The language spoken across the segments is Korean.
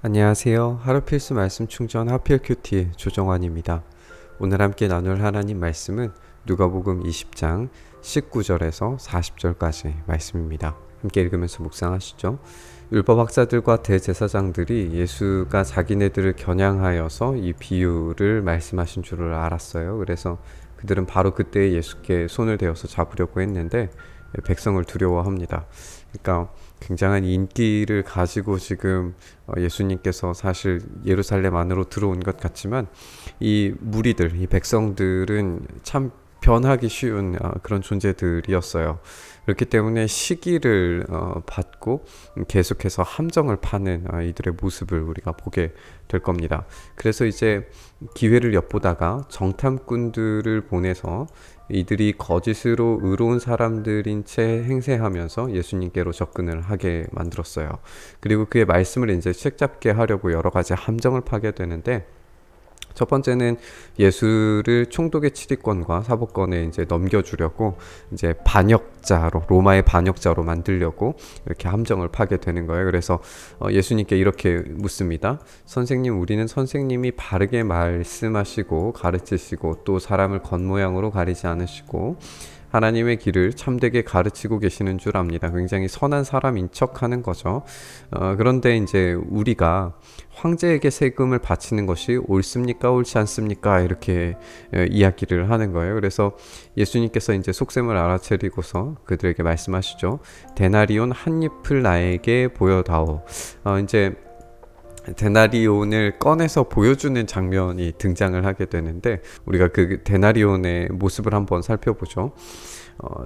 안녕하세요. 하루 필수 말씀 충전 하필 큐티의 조정환입니다. 오늘 함께 나눌 하나님 말씀은 누가복음 20장 19절에서 40절까지 말씀입니다. 함께 읽으면서 묵상하시죠. 율법학자들과 대제사장들이 예수가 자기네들을 겨냥하여서 이 비유를 말씀하신 줄을 알았어요. 그래서 그들은 바로 그때 예수께 손을 대어서 잡으려고 했는데 백성을 두려워합니다. 그러니까 굉장한 인기를 가지고 지금 예수님께서 사실 예루살렘 안으로 들어온 것 같지만 이 무리들, 이 백성들은 참 변하기 쉬운 그런 존재들이었어요. 그렇기 때문에 시기를 받고 계속해서 함정을 파는 이들의 모습을 우리가 보게 될 겁니다. 그래서 이제 기회를 엿보다가 정탐꾼들을 보내서 이들이 거짓으로 의로운 사람들인 채 행세하면서 예수님께로 접근을 하게 만들었어요. 그리고 그의 말씀을 이제 책잡게 하려고 여러 가지 함정을 파게 되는데, 첫 번째는 예수를 총독의 치리권과 사법권에 이제 넘겨주려고 이제 반역자로, 로마의 반역자로 만들려고 이렇게 함정을 파게 되는 거예요. 그래서 예수님께 이렇게 묻습니다. 선생님, 우리는 선생님이 바르게 말씀하시고 가르치시고 또 사람을 겉모양으로 가리지 않으시고 하나님의 길을 참되게 가르치고 계시는 줄 압니다. 굉장히 선한 사람인 척하는 거죠. 그런데 이제 우리가 황제에게 세금을 바치는 것이 옳습니까, 옳지 않습니까? 이렇게 이야기를 하는 거예요. 그래서 예수님께서 이제 속셈을 알아채리고서 그들에게 말씀하시죠. 데나리온 한 잎을 나에게 보여다오. 이제 데나리온을 꺼내서 보여주는 장면이 등장을 하게 되는데, 우리가 그 데나리온의 모습을 한번 살펴보죠.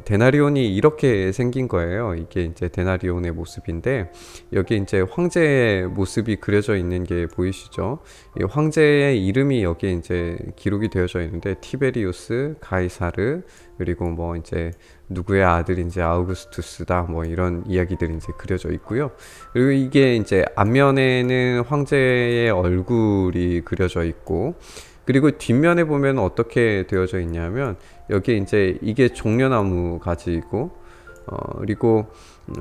데나리온이 이렇게 생긴 거예요. 이게 이제 데나리온의 모습인데, 여기 이제 황제의 모습이 그려져 있는 게 보이시죠? 이 황제의 이름이 여기에 이제 기록이 되어져 있는데, 티베리우스, 가이사르, 그리고 뭐 이제 누구의 아들인지 아우구스투스다, 뭐 이런 이야기들이 이제 그려져 있고요. 그리고 이게 이제 앞면에는 황제의 얼굴이 그려져 있고, 그리고 뒷면에 보면 어떻게 되어져 있냐면 여기에 이제 이게 종려나무 가지고 그리고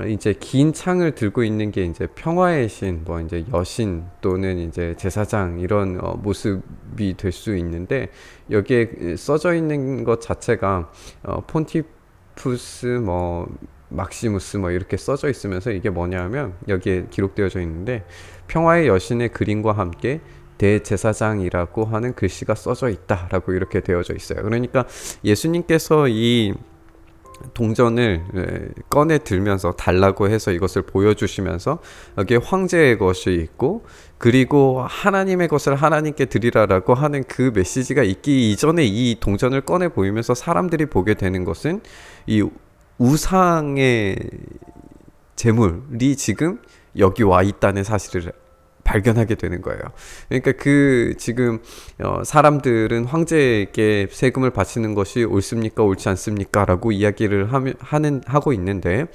이제 긴 창을 들고 있는 게 이제 평화의 신, 뭐 이제 여신 또는 이제 제사장 이런 모습이 될 수 있는데, 여기에 써져 있는 것 자체가 폰티푸스 뭐 막시무스 뭐 이렇게 써져 있으면서 이게 뭐냐면 여기에 기록되어져 있는데 평화의 여신의 그림과 함께 대제사장이라고 하는 글씨가 써져 있다라고 이렇게 되어져 있어요. 그러니까 예수님께서 이 동전을 꺼내 들면서 달라고 해서 이것을 보여주시면서 여기에 황제의 것이 있고, 그리고 하나님의 것을 하나님께 드리라라고 하는 그 메시지가 있기 이전에 이 동전을 꺼내 보이면서 사람들이 보게 되는 것은 이 우상의 재물이 지금 여기 와 있다는 사실을 발견하게 되는 거예요. 그러니까 그 지금 사람들은 황제에게 세금을 바치는 것이 옳습니까, 옳지 않습니까? 라고 이야기를 하고 있는데,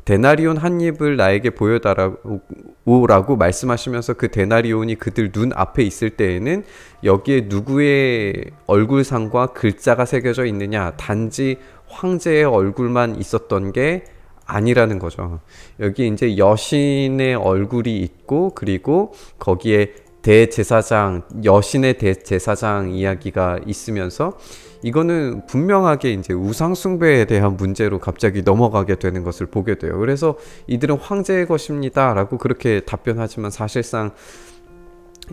데나리온 한 입을 나에게 보여달라고 말씀하시면서 그 데나리온이 그들 눈 앞에 있을 때에는 여기에 누구의 얼굴상과 글자가 새겨져 있느냐, 단지 황제의 얼굴만 있었던 게 아니라는 거죠. 여기 이제 여신의 얼굴이 있고, 그리고 거기에 대제사장, 여신의 대제사장 이야기가 있으면서 이거는 분명하게 이제 우상숭배에 대한 문제로 갑자기 넘어가게 되는 것을 보게 돼요. 그래서 이들은 황제의 것입니다 라고 그렇게 답변하지만 사실상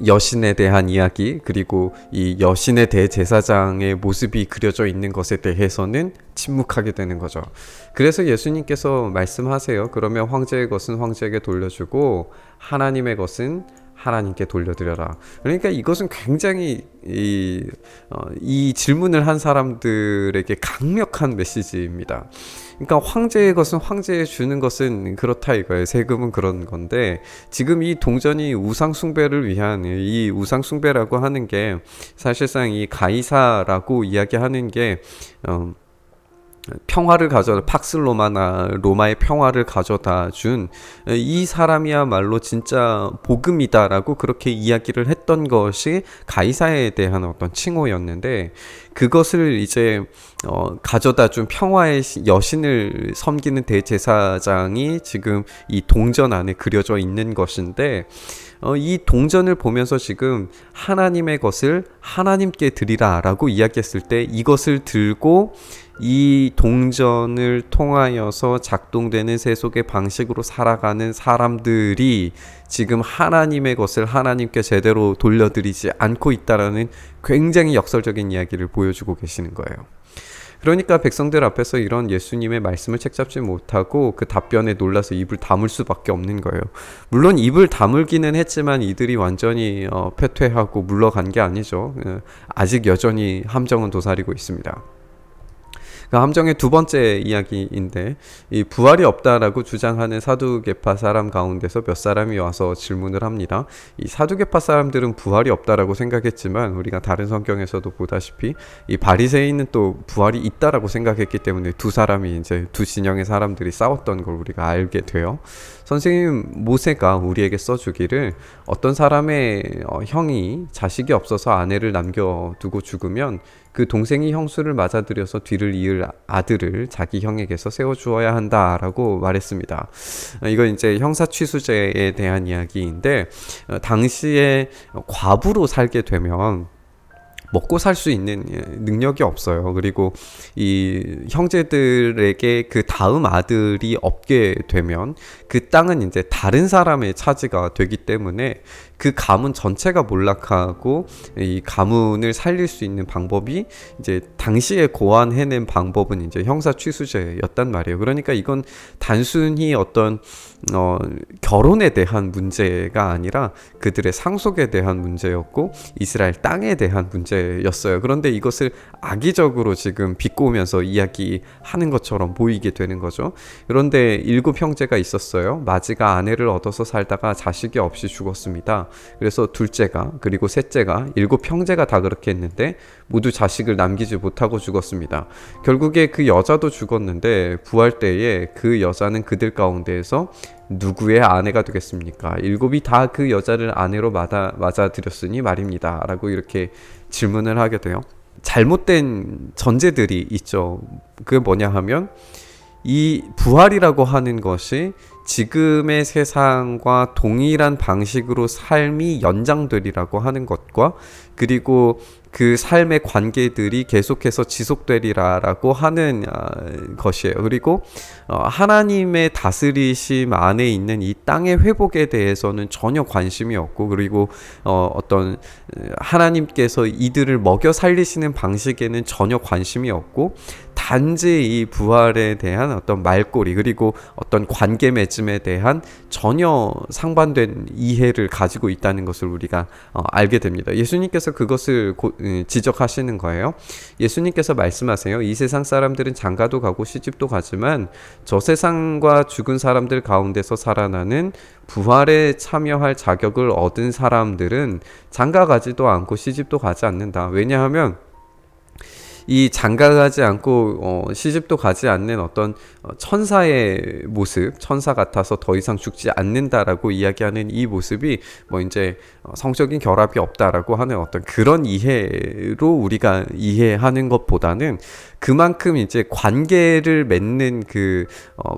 여신에 대한 이야기, 그리고 이 여신의 대제사장의 모습이 그려져 있는 것에 대해서는 침묵하게 되는 거죠. 그래서 예수님께서 말씀하세요. 그러면 황제의 것은 황제에게 돌려주고 하나님의 것은 하나님께 돌려드려라. 그러니까 이것은 굉장히 이 질문을 한 사람들에게 강력한 메시지입니다. 그러니까 황제의 것은 황제에 주는 것은 그렇다 이거예요. 세금은 그런 건데, 지금 이 동전이 우상 숭배를 위한, 이 우상 숭배라고 하는 게 사실상 이 가이사라고 이야기하는 게 평화를 가져다, 팍스 로마나 로마의 평화를 가져다 준 이 사람이야말로 진짜 복음이다라고 그렇게 이야기를 했던 것이 가이사에 대한 어떤 칭호였는데, 그것을 이제 가져다 준 평화의 여신을 섬기는 대제사장이 지금 이 동전 안에 그려져 있는 것인데, 이 동전을 보면서 지금 하나님의 것을 하나님께 드리라 라고 이야기했을 때 이것을 들고 이 동전을 통하여서 작동되는 세속의 방식으로 살아가는 사람들이 지금 하나님의 것을 하나님께 제대로 돌려드리지 않고 있다라는 굉장히 역설적인 이야기를 보여주고 계시는 거예요. 그러니까 백성들 앞에서 이런 예수님의 말씀을 책잡지 못하고 그 답변에 놀라서 입을 다물 수밖에 없는 거예요. 물론 입을 다물기는 했지만 이들이 완전히 패퇴하고 물러간 게 아니죠. 아직 여전히 함정은 도사리고 있습니다. 그 함정의 두 번째 이야기인데, 이 부활이 없다라고 주장하는 사두개파 사람 가운데서 몇 사람이 와서 질문을 합니다. 이 사두개파 사람들은 부활이 없다라고 생각했지만 우리가 다른 성경에서도 보다시피 이 바리새인은 또 부활이 있다라고 생각했기 때문에 두 사람이 이제 두 진영의 사람들이 싸웠던 걸 우리가 알게 돼요. 선생님 모세가 우리에게 써주기를 어떤 사람의 형이 자식이 없어서 아내를 남겨두고 죽으면 그 동생이 형수를 맞아들여서 뒤를 이을 아들을 자기 형에게서 세워주어야 한다라고 말했습니다. 이건 이제 형사취수제에 대한 이야기인데, 당시에 과부로 살게 되면 먹고 살 수 있는 능력이 없어요. 그리고 이 형제들에게 그 다음 아들이 없게 되면 그 땅은 이제 다른 사람의 차지가 되기 때문에 그 가문 전체가 몰락하고 이 가문을 살릴 수 있는 방법이 이제 당시에 고안해낸 방법은 이제 형사취수제였단 말이에요. 그러니까 이건 단순히 어떤 결혼에 대한 문제가 아니라 그들의 상속에 대한 문제였고 이스라엘 땅에 대한 문제였어요. 그런데 이것을 악의적으로 지금 비꼬면서 이야기하는 것처럼 보이게 되는 거죠. 그런데 7 형제가 있었어요. 마지가 아내를 얻어서 살다가 자식이 없이 죽었습니다. 그래서 둘째가 그리고 셋째가 7 형제가 다 그렇게 했는데 모두 자식을 남기지 못하고 죽었습니다. 결국에 그 여자도 죽었는데 부활 때에 그 여자는 그들 가운데에서 누구의 아내가 되겠습니까? 7이 다 그 여자를 아내로 맞아들였으니 말입니다 라고 이렇게 질문을 하게 돼요. 잘못된 전제들이 있죠. 그게 뭐냐 하면 이 부활이라고 하는 것이 지금의 세상과 동일한 방식으로 삶이 연장되리라고 하는 것과 그리고 그 삶의 관계들이 계속해서 지속되리라고 하는 것이에요. 그리고 하나님의 다스리심 안에 있는 이 땅의 회복에 대해서는 전혀 관심이 없고, 그리고 어떤 하나님께서 이들을 먹여 살리시는 방식에는 전혀 관심이 없고, 단지 이 부활에 대한 어떤 말꼬리 그리고 어떤 관계 맺음에 대한 전혀 상반된 이해를 가지고 있다는 것을 우리가 알게 됩니다. 예수님께서 그것을 지적하시는 거예요. 예수님께서 말씀하세요. 이 세상 사람들은 장가도 가고 시집도 가지만 저 세상과 죽은 사람들 가운데서 살아나는 부활에 참여할 자격을 얻은 사람들은 장가 가지도 않고 시집도 가지 않는다. 왜냐하면 이 장가가지 않고 시집도 가지 않는 어떤 천사의 모습, 천사 같아서 더 이상 죽지 않는다라고 이야기하는 이 모습이 뭐 이제 성적인 결합이 없다라고 하는 어떤 그런 이해로 우리가 이해하는 것보다는 그만큼 이제 관계를 맺는 그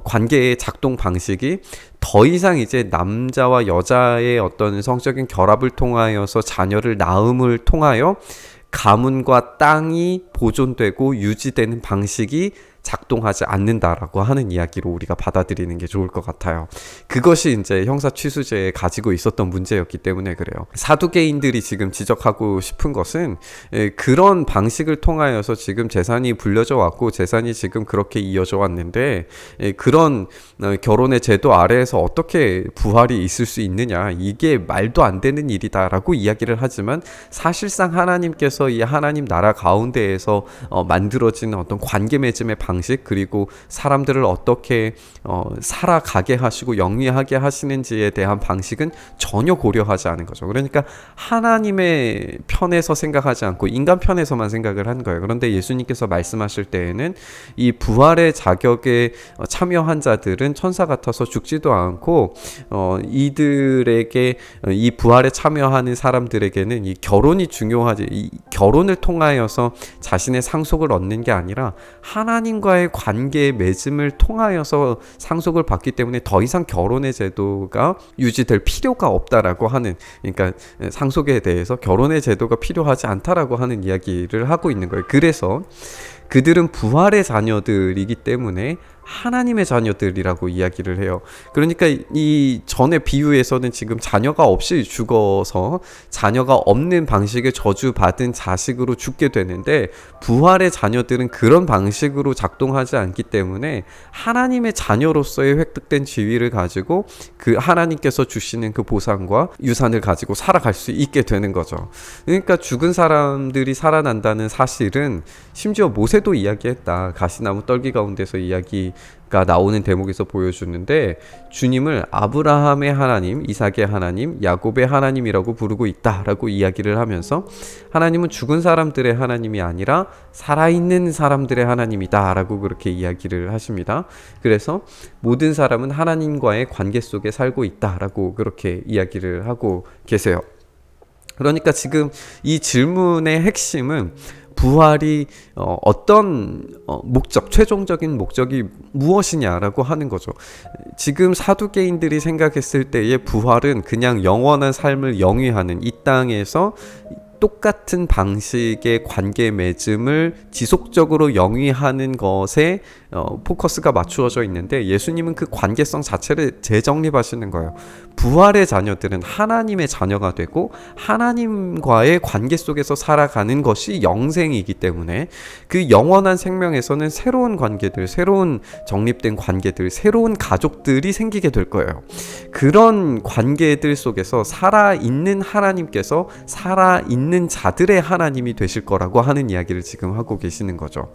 관계의 작동 방식이 더 이상 이제 남자와 여자의 어떤 성적인 결합을 통하여서 자녀를 낳음을 통하여 가문과 땅이 보존되고 유지되는 방식이 작동하지 않는다라고 하는 이야기로 우리가 받아들이는 게 좋을 것 같아요. 그것이 이제 형사취수제에 가지고 있었던 문제였기 때문에 그래요. 사두개인들이 지금 지적하고 싶은 것은 그런 방식을 통하여서 지금 재산이 불려져 왔고 재산이 지금 그렇게 이어져 왔는데 그런 결혼의 제도 아래에서 어떻게 부활이 있을 수 있느냐, 이게 말도 안 되는 일이다라고 이야기를 하지만 사실상 하나님께서 이 하나님 나라 가운데에서 만들어진 어떤 관계 맺음의 방식, 그리고 사람들을 어떻게 살아가게 하시고 영위하게 하시는지에 대한 방식은 전혀 고려하지 않은 거죠. 그러니까 하나님의 편에서 생각하지 않고 인간 편에서만 생각을 한 거예요. 그런데 예수님께서 말씀하실 때에는 이 부활의 자격에 참여한 자들은 천사 같아서 죽지도 않고 이들에게 이 부활에 참여하는 사람들에게는 이 결혼이 중요하지, 이 결혼을 통하여서 자신의 상속을 얻는 게 아니라 하나님과의 관계의 맺음을 통하여서 상속을 받기 때문에 더 이상 결혼의 제도가 유지될 필요가 없다라고 하는, 그러니까 상속에 대해서 결혼의 제도가 필요하지 않다라고 하는 이야기를 하고 있는 거예요. 그래서 그들은 부활의 자녀들이기 때문에 하나님의 자녀들이라고 이야기를 해요. 그러니까 이 전의 비유에서는 지금 자녀가 없이 죽어서 자녀가 없는 방식의 저주받은 자식으로 죽게 되는데, 부활의 자녀들은 그런 방식으로 작동하지 않기 때문에 하나님의 자녀로서의 획득된 지위를 가지고 그 하나님께서 주시는 그 보상과 유산을 가지고 살아갈 수 있게 되는 거죠. 그러니까 죽은 사람들이 살아난다는 사실은 심지어 모세도 이야기했다. 가시나무 떨기 가운데서 이야기가 나오는 대목에서 보여주는데, 주님을 아브라함의 하나님, 이삭의 하나님, 야곱의 하나님이라고 부르고 있다라고 이야기를 하면서 하나님은 죽은 사람들의 하나님이 아니라 살아있는 사람들의 하나님이다라고 그렇게 이야기를 하십니다. 그래서 모든 사람은 하나님과의 관계 속에 살고 있다라고 그렇게 이야기를 하고 계세요. 그러니까 지금 이 질문의 핵심은 부활이 어떤 목적, 최종적인 목적이 무엇이냐라고 하는 거죠. 지금 사두개인들이 생각했을 때의 부활은 그냥 영원한 삶을 영위하는, 이 땅에서 똑같은 방식의 관계 맺음을 지속적으로 영위하는 것에 포커스가 맞추어져 있는데, 예수님은 그 관계성 자체를 재정립하시는 거예요. 부활의 자녀들은 하나님의 자녀가 되고 하나님과의 관계 속에서 살아가는 것이 영생이기 때문에 그 영원한 생명에서는 새로운 관계들, 새로운 정립된 관계들, 새로운 가족들이 생기게 될 거예요. 그런 관계들 속에서 살아있는 하나님께서 살아있는 자들의 하나님이 되실 거라고 하는 이야기를 지금 하고 계시는 거죠.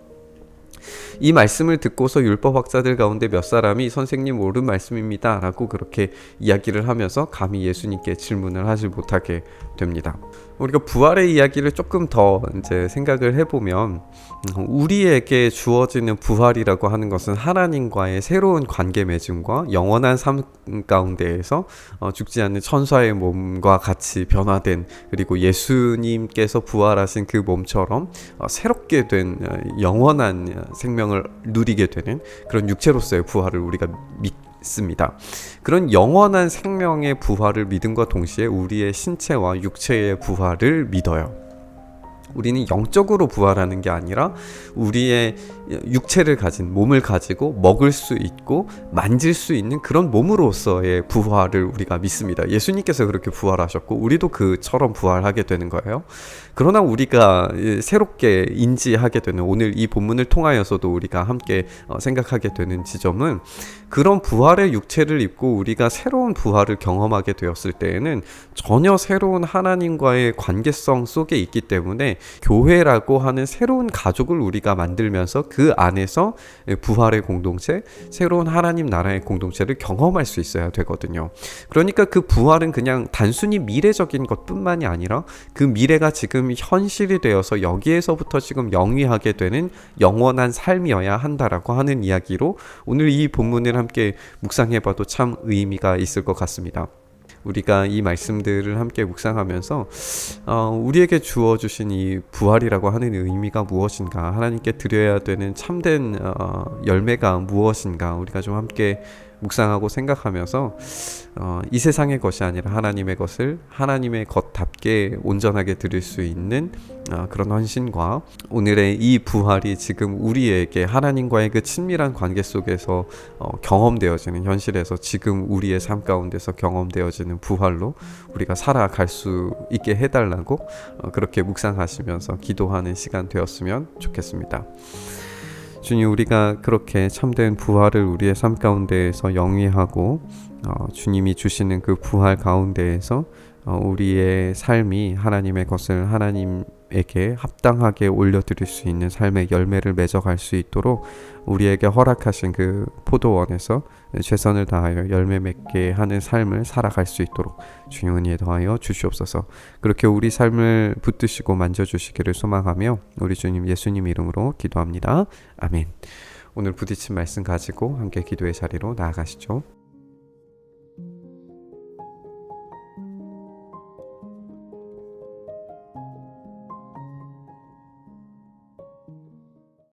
이 말씀을 듣고서 율법학자들 가운데 몇 사람이 선생님 옳은 말씀입니다 라고 그렇게 이야기를 하면서 감히 예수님께 질문을 하지 못하게 됩니다. 우리가 부활의 이야기를 조금 더 이제 생각을 해보면, 우리에게 주어지는 부활이라고 하는 것은 하나님과의 새로운 관계 맺음과 영원한 삶 가운데에서 죽지 않는 천사의 몸과 같이 변화된, 그리고 예수님께서 부활하신 그 몸처럼 새롭게 된 영원한 생명을 누리게 되는 그런 육체로서의 부활을 우리가 믿습니다. 그런 영원한 생명의 부활을 믿음과 동시에 우리의 신체와 육체의 부활을 믿어요. 우리는 영적으로 부활하는 게 아니라 우리의 육체를 가진 몸을 가지고 먹을 수 있고 만질 수 있는 그런 몸으로서의 부활을 우리가 믿습니다. 예수님께서 그렇게 부활하셨고 우리도 그처럼 부활하게 되는 거예요. 그러나 우리가 새롭게 인지하게 되는, 오늘 이 본문을 통하여서도 우리가 함께 생각하게 되는 지점은, 그런 부활의 육체를 입고 우리가 새로운 부활을 경험하게 되었을 때에는 전혀 새로운 하나님과의 관계성 속에 있기 때문에 교회라고 하는 새로운 가족을 우리가 만들면서 그 안에서 부활의 공동체, 새로운 하나님 나라의 공동체를 경험할 수 있어야 되거든요. 그러니까 그 부활은 그냥 단순히 미래적인 것뿐만이 아니라 그 미래가 지금 현실이 되어서 여기에서부터 지금 영위하게 되는 영원한 삶이어야 한다라고 하는 이야기로 오늘 이 본문을 함께 묵상해봐도 참 의미가 있을 것 같습니다. 우리가 이 말씀들을 함께 묵상하면서 우리에게 주어주신 이 부활이라고 하는 의미가 무엇인가, 하나님께 드려야 되는 참된 열매가 무엇인가, 우리가 좀 함께 묵상하고 생각하면서 이 세상의 것이 아니라 하나님의 것을 하나님의 것답게 온전하게 드릴 수 있는 그런 헌신과, 오늘의 이 부활이 지금 우리에게 하나님과의 그 친밀한 관계 속에서 경험되어지는, 현실에서 지금 우리의 삶 가운데서 경험되어지는 부활로 우리가 살아갈 수 있게 해달라고 그렇게 묵상하시면서 기도하는 시간 되었으면 좋겠습니다. 주님, 우리가 그렇게 참된 부활을 우리의 삶 가운데에서 영위하고 주님이 주시는 그 부활 가운데에서 우리의 삶이 하나님의 것을 하나님에게 합당하게 올려드릴 수 있는 삶의 열매를 맺어갈 수 있도록 우리에게 허락하신 그 포도원에서 최선을 다하여 열매 맺게 하는 삶을 살아갈 수 있도록 주님 은혜 더하여 주시옵소서. 그렇게 우리 삶을 붙드시고 만져주시기를 소망하며 우리 주님 예수님 이름으로 기도합니다. 아멘. 오늘 부딪힌 말씀 가지고 함께 기도의 자리로 나아가시죠.